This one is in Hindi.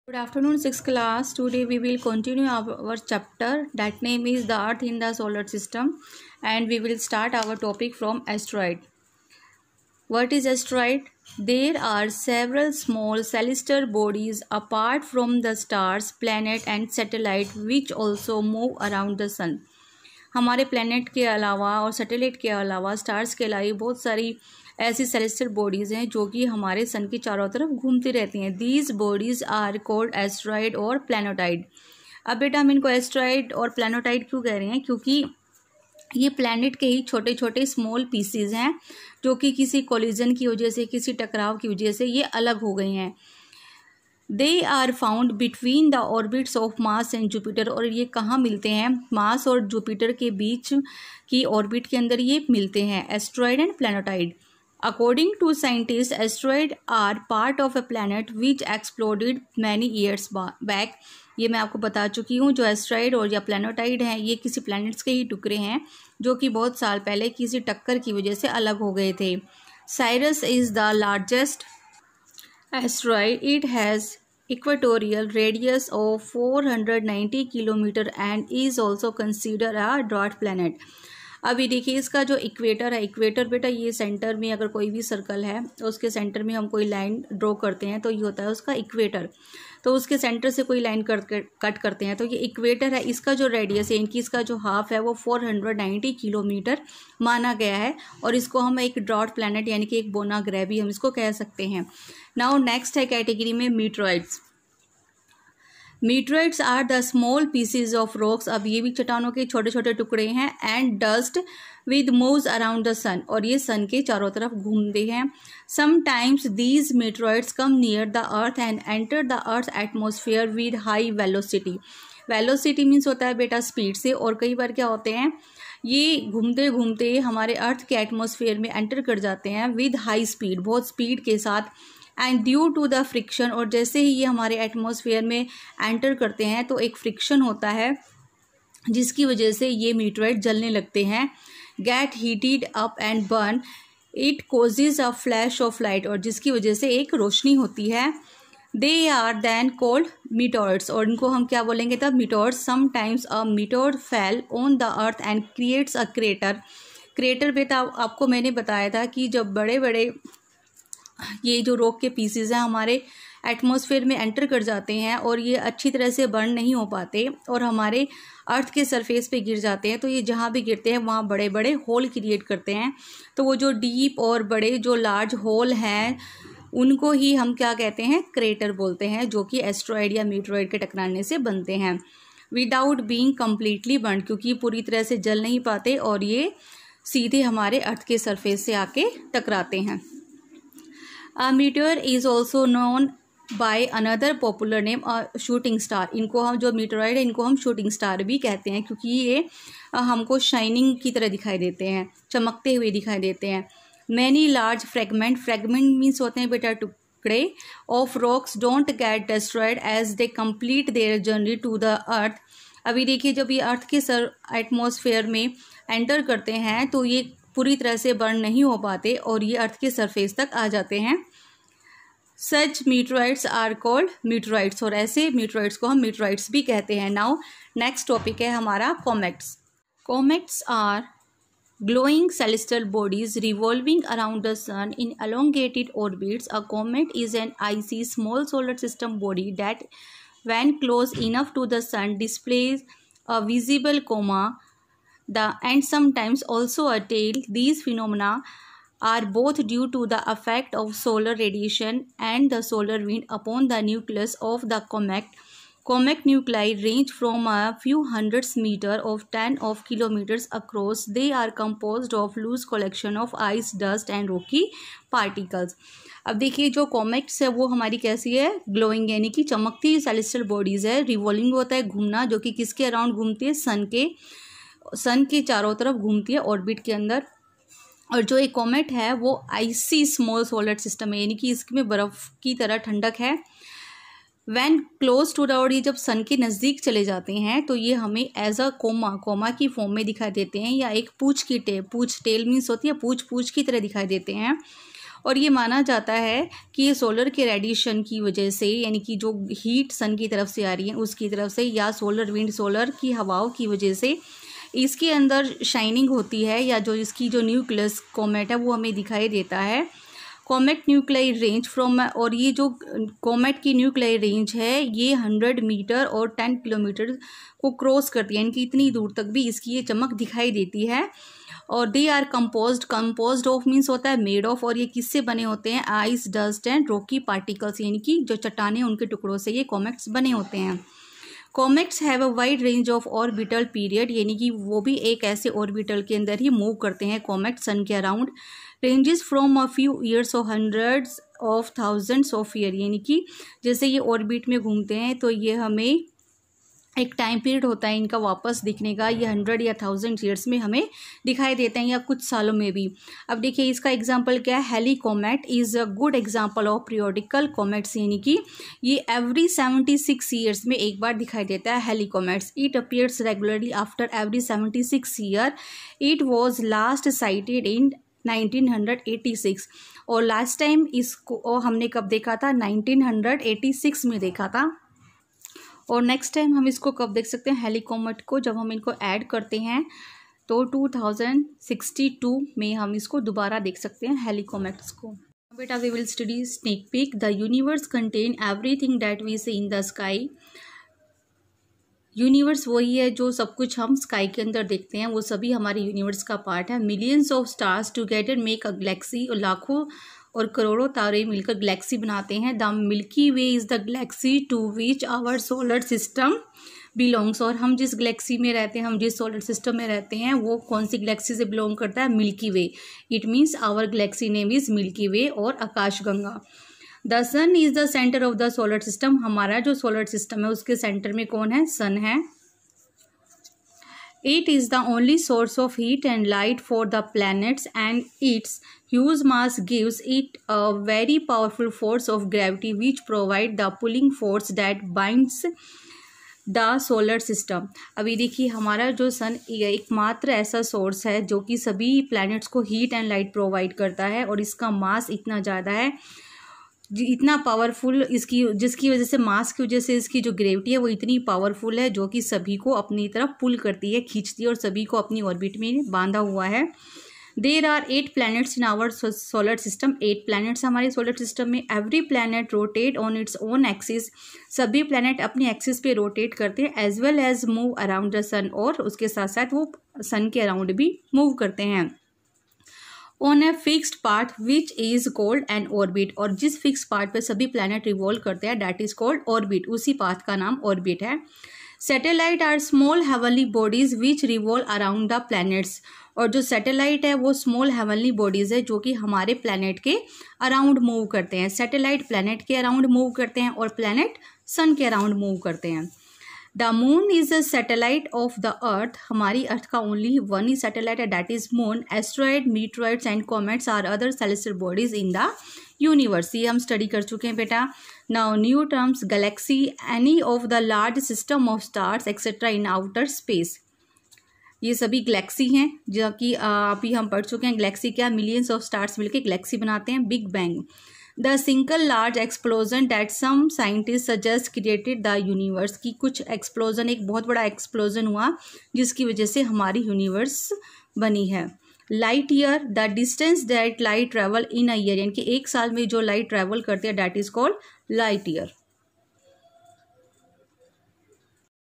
Good afternoon, 6th class. Today we will continue our chapter that name is the Earth in the Solar System, and we will start our topic from asteroid. What is asteroid? There are several small celestial bodies apart from the stars, planet and satellite which also move around the sun. हमारे प्लैनेट के अलावा और सैटेलाइट के अलावा स्टार्स के अलावा बहुत सारी ऐसी सेलेस्टियल बॉडीज़ हैं जो कि हमारे सन के चारों तरफ घूमती रहती हैं. These bodies are called asteroid और प्लैनेटाइड. अब बेटा हम इनको एस्ट्रॉइड और प्लैनेटाइड क्यों कह रहे हैं? क्योंकि ये प्लैनेट के ही छोटे छोटे स्मॉल पीसीज हैं जो कि किसी कोलिजन की वजह से, किसी टकराव की वजह से ये अलग हो गए हैं. They are found between the orbits of Mars and Jupiter. और ये कहाँ मिलते हैं? मार्स और जुपिटर के बीच की ऑर्बिट के अंदर ये मिलते हैं, asteroid and planetoid. According to scientist, asteroid are part of a planet which exploded many years back. ये मैं आपको बता चुकी हूँ. जो एस्ट्रॉइड और या प्लैनेटाइड हैं ये किसी प्लैनेट्स के ही टुकड़े हैं जो कि बहुत साल पहले किसी टक्कर की वजह से अलग हो गए थे. Cyrus is the largest asteroid. It has equatorial radius of 490 kilometre and is also considered a dwarf planet. अभी देखिए इसका जो इक्वेटर है, इक्वेटर बेटा ये सेंटर में अगर कोई भी सर्कल है तो उसके सेंटर में हम कोई लाइन ड्रॉ करते हैं तो ये होता है उसका इक्वेटर. तो उसके सेंटर से कोई लाइन कट करते हैं तो ये इक्वेटर है. इसका जो रेडियस है, इनकी इसका जो हाफ है वो 490 किलोमीटर माना गया है और इसको हम एक ड्वार्फ प्लैनेट यानी कि एक बोना ग्रह भी हम इसको कह सकते हैं. नाउ नेक्स्ट है कैटेगरी में meteoroids. Meteoroids are the small pieces of rocks. अब ये भी चट्टानों के छोटे छोटे टुकड़े हैं. And dust with moves around the sun. और ये सन के चारों तरफ घूमते हैं. Sometimes these meteoroids come near the earth and enter the earth atmosphere with high velocity. Velocity means होता है बेटा स्पीड से. और कई बार क्या होते हैं, ये घूमते घूमते हमारे अर्थ के एटमोसफियर में एंटर कर जाते हैं विद हाई स्पीड, बहुत स्पीड के साथ. And due to the friction, और जैसे ही ये हमारे एटमॉस्फेयर में एंटर करते हैं तो एक फ्रिक्शन होता है जिसकी वजह से ये मीटरॉइड जलने लगते हैं. Get heated up and burn. It causes a flash of light, और जिसकी वजह से एक रोशनी होती है. They are then called meteoroids. और इनको हम क्या बोलेंगे तब? Meteoroids. Sometimes a meteoroid fell on the earth and creates a crater. Crater बेटा आपको मैंने बताया था कि जब बड़े बड़े ये जो रॉक के पीसीज हैं हमारे एटमॉस्फेयर में एंटर कर जाते हैं और ये अच्छी तरह से बर्न नहीं हो पाते और हमारे अर्थ के सरफेस पे गिर जाते हैं, तो ये जहाँ भी गिरते हैं वहाँ बड़े बड़े होल क्रिएट करते हैं. तो वो जो डीप और बड़े जो लार्ज होल हैं उनको ही हम क्या कहते हैं? क्रेटर बोलते हैं, जो कि एस्ट्रॉइड या मीटरॉइड के टकराने से बनते हैं. विदाउट बीइंग कम्प्लीटली बर्न, क्योंकि पूरी तरह से जल नहीं पाते और ये सीधे हमारे अर्थ के सरफेस से आके टकराते हैं. A meteor is also known by another popular name, shooting star. इनको हम जो मीटरॉइड है इनको हम शूटिंग स्टार भी कहते हैं क्योंकि ये हमको शाइनिंग की तरह दिखाई देते हैं, चमकते हुए दिखाई देते हैं. Many large fragment मीन्स होते हैं बेटा टुकड़े of rocks don't get destroyed as they complete their journey to the earth. अभी देखिए जब ये अर्थ के एटमॉस्फेयर में एंटर करते हैं तो ये पूरी तरह से बर्न नहीं हो पाते और ये अर्थ के सरफेस तक आ जाते हैं. सच मीटरॉइड्स आर कॉल्ड मीटरॉइड्स. और ऐसे मीटरॉइड्स को हम मीटरॉइड्स भी कहते हैं. नाउ नेक्स्ट टॉपिक है हमारा comets. Comets are glowing celestial bodies revolving around the sun in elongated orbits. A comet is an icy small solar system body that when close enough to the sun displays a visible coma and sometimes also a tail. These phenomena are both due to the effect of solar radiation and the solar wind upon the nucleus of the comet. Comet nuclei range from a few hundreds meter of 10 of kilometers across. They are composed of loose collection of ice, dust and rocky particles. अब देखिए जो कॉमेट्स है वो हमारी कैसी है? ग्लोइंग यानी कि चमकती सेलेस्टियल बॉडीज़ है. रिवॉल्विंग होता है घूमना, जो कि किसके अराउंड घूमती है? सन के चारों तरफ घूमती है ऑर्बिट के अंदर. और जो एक कॉमेट है वो आइसी स्मॉल सोलर सिस्टम है यानी कि इसमें बर्फ़ की तरह ठंडक है. When close to the earth, जब सन के नज़दीक चले जाते हैं तो ये हमें एज अ कोमा की फॉर्म में दिखाई देते हैं या एक पूछ टेल मीन्स होती है पूछ की तरह दिखाई देते हैं. और ये माना जाता है कि ये सोलर के रेडिएशन की वजह से, यानी कि जो हीट सन की तरफ से आ रही है उसकी तरफ से, या सोलर विंड, सोलर की हवाओं की वजह से इसके अंदर शाइनिंग होती है, या जो इसकी जो न्यूक्लियस कॉमेट है वो हमें दिखाई देता है। कॉमेट न्यूक्लियर रेंज फ्रॉम, और ये जो कॉमेट की न्यूक्लियर रेंज है ये 100 मीटर और 10 किलोमीटर को क्रॉस करती है, यानी कि इतनी दूर तक भी इसकी ये चमक दिखाई देती है। और they are composed of means होता है मेड ऑफ, और ये किससे बने होते हैं? Ice, dust and Rocky particles, यानी कि जो चट्टानें उनके टुकड़ों से ये कॉमेट्स बने होते हैं। Comets have a wide range of orbital period, यानी कि वो भी एक ऐसे ऑर्बिटल के अंदर ही मूव करते हैं कॉमेट सन के around. Ranges from a few years और hundreds of thousands of year, यानी कि जैसे ये ऑर्बिट में घूमते हैं तो ये हमें एक टाइम पीरियड होता है इनका वापस दिखने का, ये 100 या 1000 ईयर्स में हमें दिखाई देते हैं, या कुछ सालों में भी। अब देखिए इसका एग्जांपल क्या है? Halley comet is a good example of periodical comets, यानी कि ये एवरी 76 ईयर्स में एक बार दिखाई देता है Halley comets. It appears regularly after every 76 year. It was last sighted in 1986, और लास्ट टाइम इसको हमने कब देखा था? 1986 में देखा था। और नेक्स्ट टाइम हम इसको कब देख सकते हैं हेली कॉमेट को? जब हम इनको ऐड करते हैं तो 2062 में हम इसको दोबारा देख सकते हैं हेली कॉमेट्स को। बेटा we will study sneak peek. The universe contain everything that we see in the sky. Universe वही है जो सब कुछ हम स्काई के अंदर देखते हैं, वो सभी हमारे यूनिवर्स का पार्ट है। Millions of stars together make a galaxy, और लाखों और करोड़ों तारे मिलकर गैलेक्सी बनाते हैं। The Milky Way is the galaxy to which our solar system belongs, और हम जिस गैलेक्सी में रहते हैं, हम जिस सोलर सिस्टम में रहते हैं वो कौन सी गैलेक्सी से बिलोंग करता है? Milky Way. It means our galaxy name is Milky Way और आकाशगंगा। The sun is the centre of the solar system, हमारा जो सोलर सिस्टम है उसके सेंटर में कौन है? सन है। It is the only source of heat and light for the planets, and its huge mass gives it a very powerful force of gravity which provide the pulling force that binds the solar system। अभी देखिए हमारा जो सन एकमात्र ऐसा सोर्स है जो कि सभी प्लैनेट्स को हीट एंड लाइट प्रोवाइड करता है, और इसका मास इतना ज़्यादा है, इतना पावरफुल इसकी, जिसकी वजह से मास की वजह से इसकी जो ग्रेविटी है वो इतनी पावरफुल है जो कि सभी को अपनी तरफ पुल करती है, खींचती है, और सभी को अपनी ऑर्बिट में बांधा हुआ है। There are 8 planets in our solar system. 8 planets हमारे सोलर सिस्टम में। Every planet rotate on its own axis, सभी प्लैनेट अपने एक्सिस पे रोटेट करते हैं। As well as move around the sun, और उसके साथ साथ वो सन के अराउंड भी मूव करते हैं। On a fixed path which is called an orbit, और जिस फिक्स पाथ पे सभी प्लैनेट रिवॉल्व करते हैं डैट इज कॉल्ड ऑर्बिट, उसी पाथ का नाम ऑर्बिट है। Satellite are small heavenly bodies which revolve around the planets, और जो सैटेलाइट है वो स्मॉल हेवनली बॉडीज है जो कि हमारे प्लैनेट के अराउंड मूव करते हैं। सैटेलाइट प्लैनेट के अराउंड मूव करते हैं और प्लैनेट सन के अराउंड मूव करते हैं। The moon is a satellite of the earth, हमारी अर्थ का ओनली वन ही सैटेलाइट है that is moon. Asteroid, meteoroids and comets are other celestial bodies in the universe. ये हम स्टडी कर चुके हैं बेटा। Now new terms, galaxy, any of the large system of stars etcetera in outer space. ये सभी गैलेक्सी हैं जो कि अभी हम पढ़ चुके हैं। गैलेक्सी क्या? मिलियंस ऑफ स्टार्स मिलकर गैलेक्सी बनाते हैं। Big bang, the single large explosion that some scientist suggest created the universe, की कुछ एक्सप्लोजन, एक बहुत बड़ा एक्सप्लोजन हुआ जिसकी वजह से हमारी यूनिवर्स बनी है। Light year, the distance that light travel in a year, यानी कि एक साल में जो लाइट ट्रेवल करती है that is called light year.